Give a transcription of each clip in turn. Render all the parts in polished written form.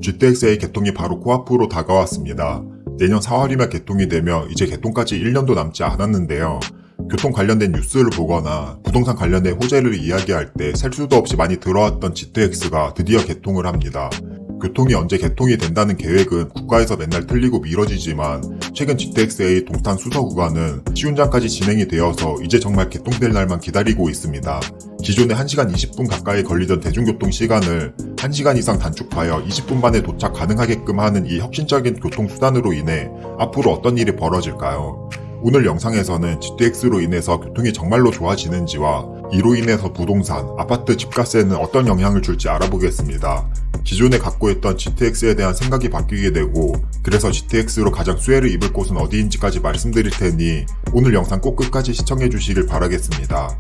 GTX-A 개통이 바로 코앞으로 다가왔습니다. 내년 4월이면 개통이 되며 이제 개통까지 1년도 남지 않았는데요. 교통 관련된 뉴스를 보거나 부동산 관련된 호재를 이야기할 때 셀 수도 없이 많이 들어왔던 GTX가 드디어 개통을 합니다. 교통이 언제 개통이 된다는 계획은 국가에서 맨날 틀리고 미뤄지지만 최근 GTX-A 동탄 수서 구간은 시운전까지 진행이 되어서 이제 정말 개통될 날만 기다리고 있습니다. 기존에 1시간 20분 가까이 걸리던 대중교통 시간을 1시간 이상 단축하여 20분 만에 도착 가능하게끔 하는 이 혁신적인 교통수단으로 인해 앞으로 어떤 일이 벌어질까요? 오늘 영상에서는 GTX로 인해서 교통이 정말로 좋아지는지와 이로 인해서 부동산, 아파트 집값에는 어떤 영향을 줄지 알아보겠습니다. 기존에 갖고 있던 GTX에 대한 생각이 바뀌게 되고 그래서 GTX로 가장 수혜를 입을 곳은 어디인지까지 말씀드릴 테니 오늘 영상 꼭 끝까지 시청해 주시길 바라겠습니다.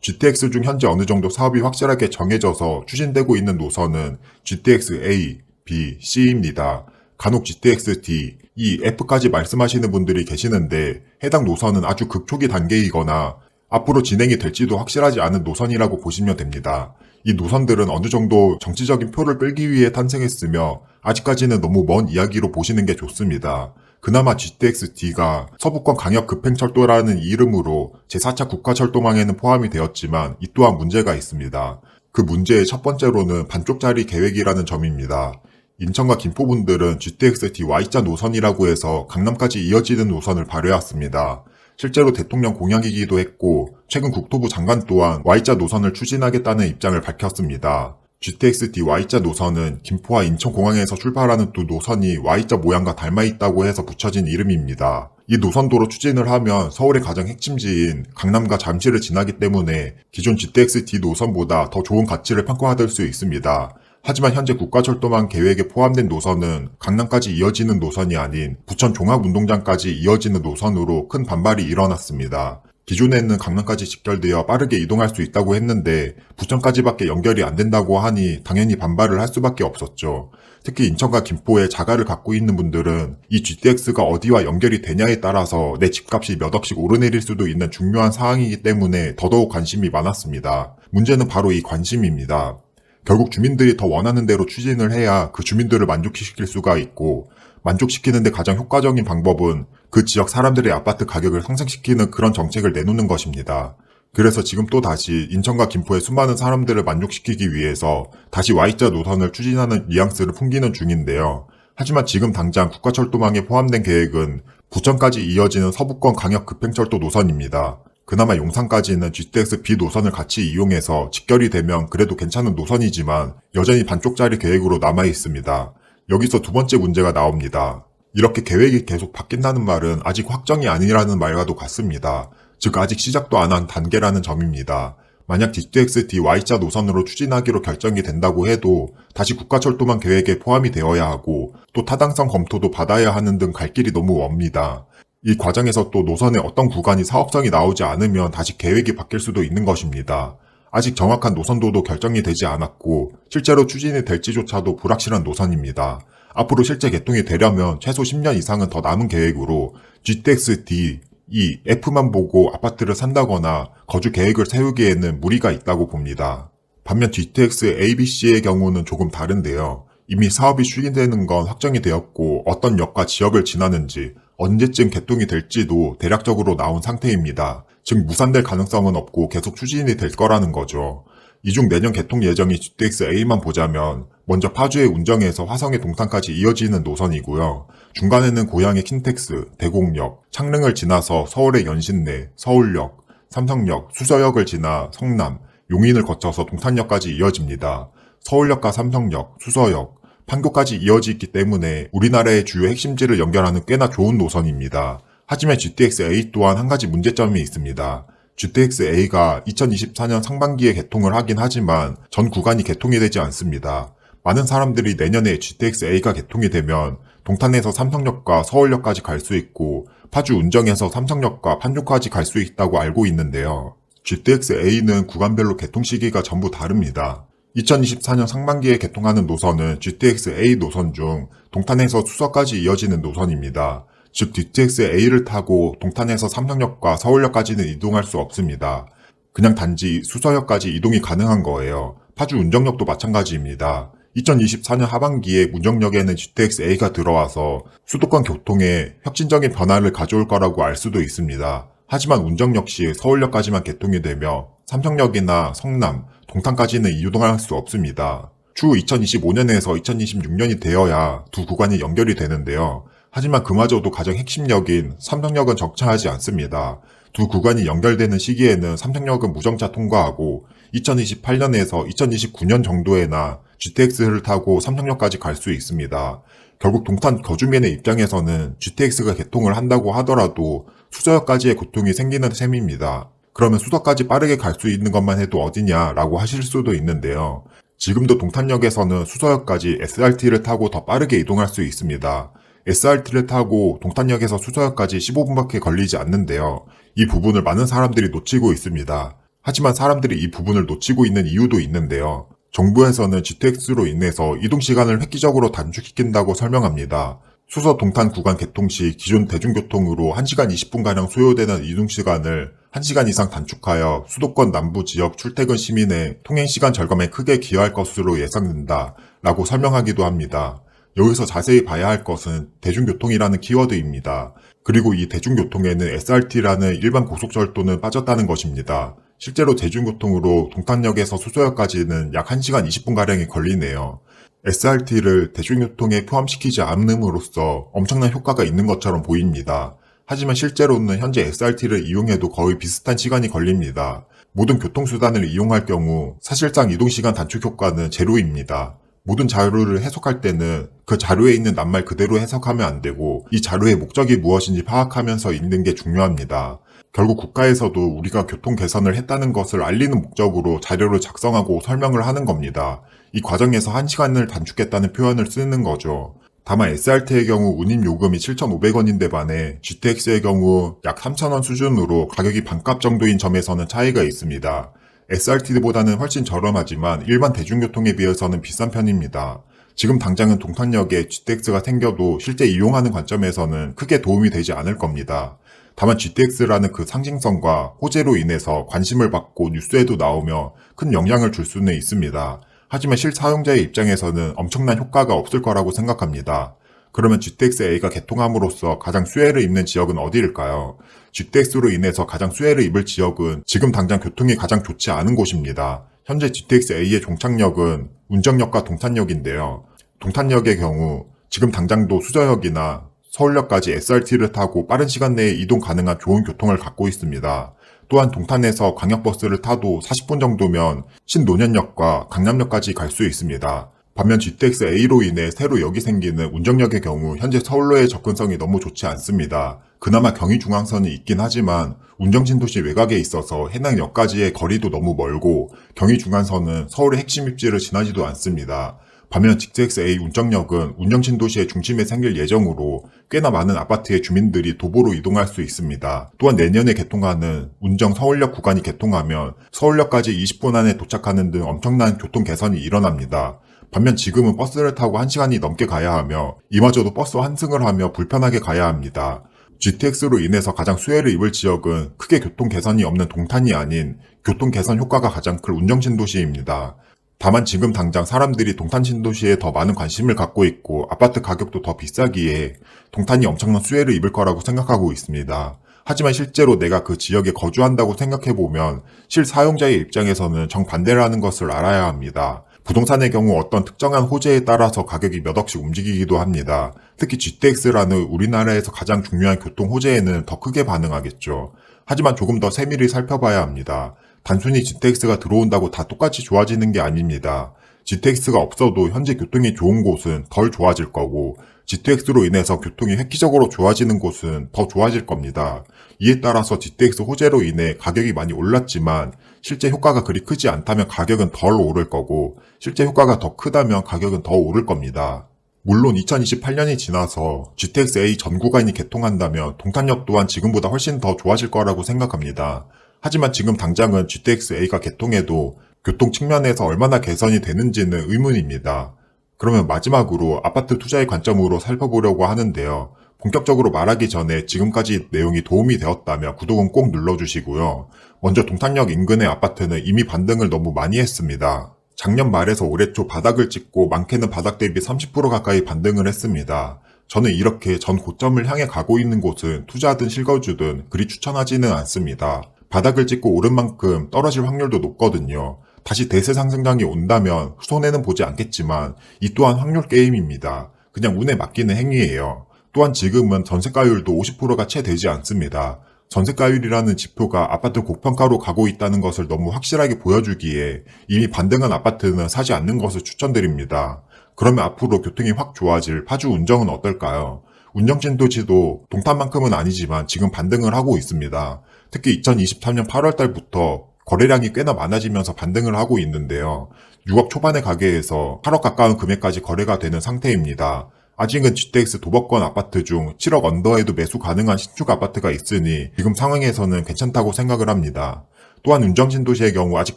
GTX 중 현재 어느 정도 사업이 확실하게 정해져서 추진되고 있는 노선은 GTX-A, B, C입니다. 간혹 GTX-D, E, F까지 말씀하시는 분들이 계시는데 해당 노선은 아주 극초기 단계이거나 앞으로 진행이 될지도 확실하지 않은 노선이라고 보시면 됩니다. 이 노선들은 어느 정도 정치적인 표를 끌기 위해 탄생했으며 아직까지는 너무 먼 이야기로 보시는 게 좋습니다. 그나마 GTX-D가 서부권 강역급행철도라는 이름으로 제4차 국가철도망에는 포함이 되었지만 이 또한 문제가 있습니다. 그 문제의 첫 번째로는 반쪽짜리 계획이라는 점입니다. 인천과 김포분들은 GTX-D Y자 노선이라고 해서 강남까지 이어지는 노선을 발효했습니다. 실제로 대통령 공약이기도 했고 최근 국토부 장관 또한 Y자 노선을 추진하겠다는 입장을 밝혔습니다. GTX-D Y자 노선은 김포와 인천공항에서 출발하는 두 노선이 Y자 모양과 닮아 있다고 해서 붙여진 이름입니다. 이 노선도로 추진을 하면 서울의 가장 핵심지인 강남과 잠실을 지나기 때문에 기존 GTX-D 노선보다 더 좋은 가치를 평가받을 수 있습니다. 하지만 현재 국가철도망 계획에 포함된 노선은 강남까지 이어지는 노선이 아닌 부천 종합운동장까지 이어지는 노선으로 큰 반발이 일어났습니다. 기존에는 강남까지 직결되어 빠르게 이동할 수 있다고 했는데 부천까지밖에 연결이 안 된다고 하니 당연히 반발을 할 수밖에 없었죠. 특히 인천과 김포에 자가를 갖고 있는 분들은 이 GTX가 어디와 연결이 되냐에 따라서 내 집값이 몇 억씩 오르내릴 수도 있는 중요한 사항이기 때문에 더더욱 관심이 많았습니다. 문제는 바로 이 관심입니다. 결국 주민들이 더 원하는 대로 추진을 해야 그 주민들을 만족시킬 수가 있고 만족시키는데 가장 효과적인 방법은 그 지역 사람들의 아파트 가격을 상승시키는 그런 정책을 내놓는 것입니다. 그래서 지금 또 다시 인천과 김포의 수많은 사람들을 만족시키기 위해서 다시 Y자 노선을 추진하는 뉘앙스를 풍기는 중인데요. 하지만 지금 당장 국가철도망에 포함된 계획은 부천까지 이어지는 서부권 강역급행철도 노선입니다. 그나마 용산까지는 GTX-B 노선을 같이 이용해서 직결이 되면 그래도 괜찮은 노선이지만 여전히 반쪽짜리 계획으로 남아 있습니다. 여기서 두 번째 문제가 나옵니다. 이렇게 계획이 계속 바뀐다는 말은 아직 확정이 아니라는 말과도 같습니다. 즉 아직 시작도 안 한 단계라는 점입니다. 만약 GTX-D Y자 노선으로 추진하기로 결정이 된다고 해도 다시 국가철도망 계획에 포함이 되어야 하고 또 타당성 검토도 받아야 하는 등 갈 길이 너무 멉니다. 이 과정에서 또 노선의 어떤 구간이 사업성이 나오지 않으면 다시 계획이 바뀔 수도 있는 것입니다. 아직 정확한 노선도도 결정이 되지 않았고 실제로 추진이 될지조차도 불확실한 노선입니다. 앞으로 실제 개통이 되려면 최소 10년 이상은 더 남은 계획으로 GTX-D, E, F만 보고 아파트를 산다거나 거주 계획을 세우기에는 무리가 있다고 봅니다. 반면 GTX-A, B, C의 경우는 조금 다른데요. 이미 사업이 추진되는 건 확정이 되었고 어떤 역과 지역을 지나는지 언제쯤 개통이 될지도 대략적으로 나온 상태입니다. 즉 무산될 가능성은 없고 계속 추진이 될 거라는 거죠. 이 중 내년 개통 예정인 GTX-A만 보자면 먼저 파주의 운정에서 화성의 동탄까지 이어지는 노선이고요. 중간에는 고향의 킨텍스, 대곡역, 창릉을 지나서 서울의 연신내, 서울역, 삼성역, 수서역을 지나 성남, 용인을 거쳐서 동탄역까지 이어집니다. 서울역과 삼성역, 수서역, 판교까지 이어지기 때문에 우리나라의 주요 핵심지를 연결하는 꽤나 좋은 노선입니다. 하지만 GTX-A 또한 한 가지 문제점이 있습니다. GTX-A가 2024년 상반기에 개통을 하긴 하지만 전 구간이 개통이 되지 않습니다. 많은 사람들이 내년에 GTX-A가 개통이 되면 동탄에서 삼성역과 서울역까지 갈 수 있고 파주 운정에서 삼성역과 판교까지 갈 수 있다고 알고 있는데요. GTX-A는 구간별로 개통 시기가 전부 다릅니다. 2024년 상반기에 개통하는 노선은 GTX-A 노선 중 동탄에서 수서까지 이어지는 노선입니다. 즉 GTX-A를 타고 동탄에서 삼성역과 서울역까지는 이동할 수 없습니다. 그냥 단지 수서역까지 이동이 가능한 거예요. 파주 운정역도 마찬가지입니다. 2024년 하반기에 문정역에는 GTX-A가 들어와서 수도권 교통에 혁신적인 변화를 가져올 거라고 알 수도 있습니다. 하지만 운정 역시 서울역까지만 개통이 되며 삼성역이나 성남, 동탄까지는 이동할 수 없습니다. 추후 2025년에서 2026년이 되어야 두 구간이 연결이 되는데요. 하지만 그마저도 가장 핵심역인 삼성역은 정차하지 않습니다. 두 구간이 연결되는 시기에는 삼성역은 무정차 통과하고 2028년에서 2029년 정도에나 GTX를 타고 삼성역까지 갈 수 있습니다. 결국 동탄 거주민의 입장에서는 GTX가 개통을 한다고 하더라도 수서역까지의 고통이 생기는 셈입니다. 그러면 수서까지 빠르게 갈 수 있는 것만 해도 어디냐라고 하실 수도 있는데요. 지금도 동탄역에서는 수서역까지 SRT를 타고 더 빠르게 이동할 수 있습니다. SRT를 타고 동탄역에서 수서역까지 15분밖에 걸리지 않는데요. 이 부분을 많은 사람들이 놓치고 있습니다. 하지만 사람들이 이 부분을 놓치고 있는 이유도 있는데요. 정부에서는 GTX로 인해서 이동시간을 획기적으로 단축시킨다고 설명합니다. 수서 동탄 구간 개통 시 기존 대중교통으로 1시간 20분가량 소요되는 이동시간을 1시간 이상 단축하여 수도권 남부 지역 출퇴근 시민의 통행시간 절감에 크게 기여할 것으로 예상된다 라고 설명하기도 합니다. 여기서 자세히 봐야 할 것은 대중교통이라는 키워드입니다. 그리고 이 대중교통에는 SRT라는 일반 고속철도는 빠졌다는 것입니다. 실제로 대중교통으로 동탄역에서 수서역까지는 약 1시간 20분가량이 걸리네요. SRT를 대중교통에 포함시키지 않음으로써 엄청난 효과가 있는 것처럼 보입니다. 하지만 실제로는 현재 SRT를 이용해도 거의 비슷한 시간이 걸립니다. 모든 교통수단을 이용할 경우 사실상 이동시간 단축 효과는 제로입니다. 모든 자료를 해석할 때는 그 자료에 있는 낱말 그대로 해석하면 안 되고 이 자료의 목적이 무엇인지 파악하면서 읽는 게 중요합니다. 결국 국가에서도 우리가 교통 개선을 했다는 것을 알리는 목적으로 자료를 작성하고 설명을 하는 겁니다. 이 과정에서 1시간을 단축했다는 표현을 쓰는 거죠. 다만 SRT의 경우 운임 요금이 7,500원인데 반해 GTX의 경우 약 3,000원 수준으로 가격이 반값 정도인 점에서는 차이가 있습니다. SRT보다는 훨씬 저렴하지만 일반 대중교통에 비해서는 비싼 편입니다. 지금 당장은 동탄역에 GTX가 생겨도 실제 이용하는 관점에서는 크게 도움이 되지 않을 겁니다. 다만 GTX라는 그 상징성과 호재로 인해서 관심을 받고 뉴스에도 나오며 큰 영향을 줄 수는 있습니다. 하지만 실사용자의 입장에서는 엄청난 효과가 없을 거라고 생각합니다. 그러면 GTX-A가 개통함으로써 가장 수혜를 입는 지역은 어디일까요? GTX로 인해서 가장 수혜를 입을 지역은 지금 당장 교통이 가장 좋지 않은 곳입니다. 현재 GTX-A의 종착역은 운정역과 동탄역인데요. 동탄역의 경우 지금 당장도 수서역이나 서울역까지 SRT를 타고 빠른 시간 내에 이동 가능한 좋은 교통을 갖고 있습니다. 또한 동탄에서 광역버스를 타도 40분 정도면 신논현역과 강남역까지 갈 수 있습니다. 반면 GTX-A로 인해 새로 역이 생기는 운정역의 경우 현재 서울로의 접근성이 너무 좋지 않습니다. 그나마 경의중앙선이 있긴 하지만 운정신도시 외곽에 있어서 해당 역까지의 거리도 너무 멀고 경의중앙선은 서울의 핵심 입지를 지나지도 않습니다. 반면 GTX-A 운정역은 운정신도시의 중심에 생길 예정으로 꽤나 많은 아파트의 주민들이 도보로 이동할 수 있습니다. 또한 내년에 개통하는 운정 서울역 구간이 개통하면 서울역까지 20분 안에 도착하는 등 엄청난 교통 개선이 일어납니다. 반면 지금은 버스를 타고 1시간이 넘게 가야 하며 이마저도 버스 환승을 하며 불편하게 가야 합니다. GTX로 인해서 가장 수혜를 입을 지역은 크게 교통 개선이 없는 동탄이 아닌 교통 개선 효과가 가장 클 운정신도시입니다. 다만 지금 당장 사람들이 동탄 신도시에 더 많은 관심을 갖고 있고 아파트 가격도 더 비싸기에 동탄이 엄청난 수혜를 입을 거라고 생각하고 있습니다. 하지만 실제로 내가 그 지역에 거주한다고 생각해보면 실사용자의 입장에서는 정반대라는 것을 알아야 합니다. 부동산의 경우 어떤 특정한 호재에 따라서 가격이 몇 억씩 움직이기도 합니다. 특히 GTX라는 우리나라에서 가장 중요한 교통 호재에는 더 크게 반응하겠죠. 하지만 조금 더 세밀히 살펴봐야 합니다. 단순히 GTX가 들어온다고 다 똑같이 좋아지는 게 아닙니다. GTX가 없어도 현재 교통이 좋은 곳은 덜 좋아질 거고 GTX로 인해서 교통이 획기적으로 좋아지는 곳은 더 좋아질 겁니다. 이에 따라서 GTX 호재로 인해 가격이 많이 올랐지만 실제 효과가 그리 크지 않다면 가격은 덜 오를 거고 실제 효과가 더 크다면 가격은 더 오를 겁니다. 물론 2028년이 지나서 GTX-A 전 구간이 개통한다면 동탄역 또한 지금보다 훨씬 더 좋아질 거라고 생각합니다. 하지만 지금 당장은 GTX-A가 개통해도 교통 측면에서 얼마나 개선이 되는지는 의문입니다. 그러면 마지막으로 아파트 투자의 관점으로 살펴보려고 하는데요. 본격적으로 말하기 전에 지금까지 내용이 도움이 되었다면 구독은 꼭 눌러주시고요. 먼저 동탄역 인근의 아파트는 이미 반등을 너무 많이 했습니다. 작년 말에서 올해 초 바닥을 찍고 많게는 바닥 대비 30% 가까이 반등을 했습니다. 저는 이렇게 전 고점을 향해 가고 있는 곳은 투자하든 실거주든 그리 추천하지는 않습니다. 바닥을 찍고 오른 만큼 떨어질 확률도 높거든요. 다시 대세 상승장이 온다면 손해는 보지 않겠지만 이 또한 확률 게임입니다. 그냥 운에 맡기는 행위예요. 또한 지금은 전세가율도 50%가 채 되지 않습니다. 전세가율이라는 지표가 아파트 고평가로 가고 있다는 것을 너무 확실하게 보여주기에 이미 반등한 아파트는 사지 않는 것을 추천드립니다. 그러면 앞으로 교통이 확 좋아질 파주 운정은 어떨까요? 운정진도지도 동탄만큼은 아니지만 지금 반등을 하고 있습니다. 특히 2023년 8월 달부터 거래량이 꽤나 많아지면서 반등을 하고 있는데요. 6억 초반의 가게에서 8억 가까운 금액까지 거래가 되는 상태입니다. 아직은 GTX 도박권 아파트 중 7억 언더에도 매수 가능한 신축 아파트가 있으니 지금 상황에서는 괜찮다고 생각을 합니다. 또한 운정신도시의 경우 아직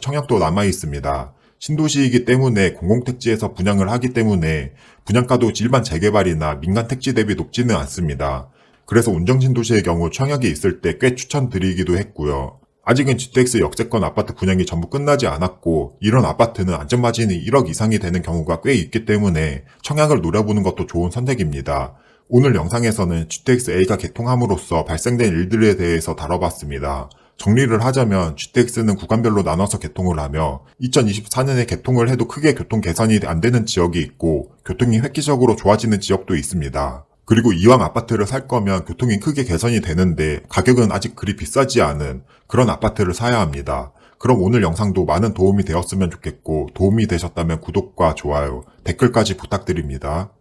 청약도 남아 있습니다. 신도시이기 때문에 공공택지에서 분양을 하기 때문에 분양가도 일반 재개발이나 민간 택지 대비 높지는 않습니다. 그래서 운정신도시의 경우 청약이 있을 때 꽤 추천드리기도 했고요. 아직은 GTX 역세권 아파트 분양이 전부 끝나지 않았고 이런 아파트는 안전마진이 1억 이상이 되는 경우가 꽤 있기 때문에 청약을 노려보는 것도 좋은 선택입니다. 오늘 영상에서는 GTX-A가 개통함으로써 발생된 일들에 대해서 다뤄봤습니다. 정리를 하자면 GTX는 구간별로 나눠서 개통을 하며 2024년에 개통을 해도 크게 교통 개선이 안 되는 지역이 있고 교통이 획기적으로 좋아지는 지역도 있습니다. 그리고 이왕 아파트를 살 거면 교통이 크게 개선이 되는데 가격은 아직 그리 비싸지 않은 그런 아파트를 사야 합니다. 그럼 오늘 영상도 많은 도움이 되었으면 좋겠고 도움이 되셨다면 구독과 좋아요, 댓글까지 부탁드립니다.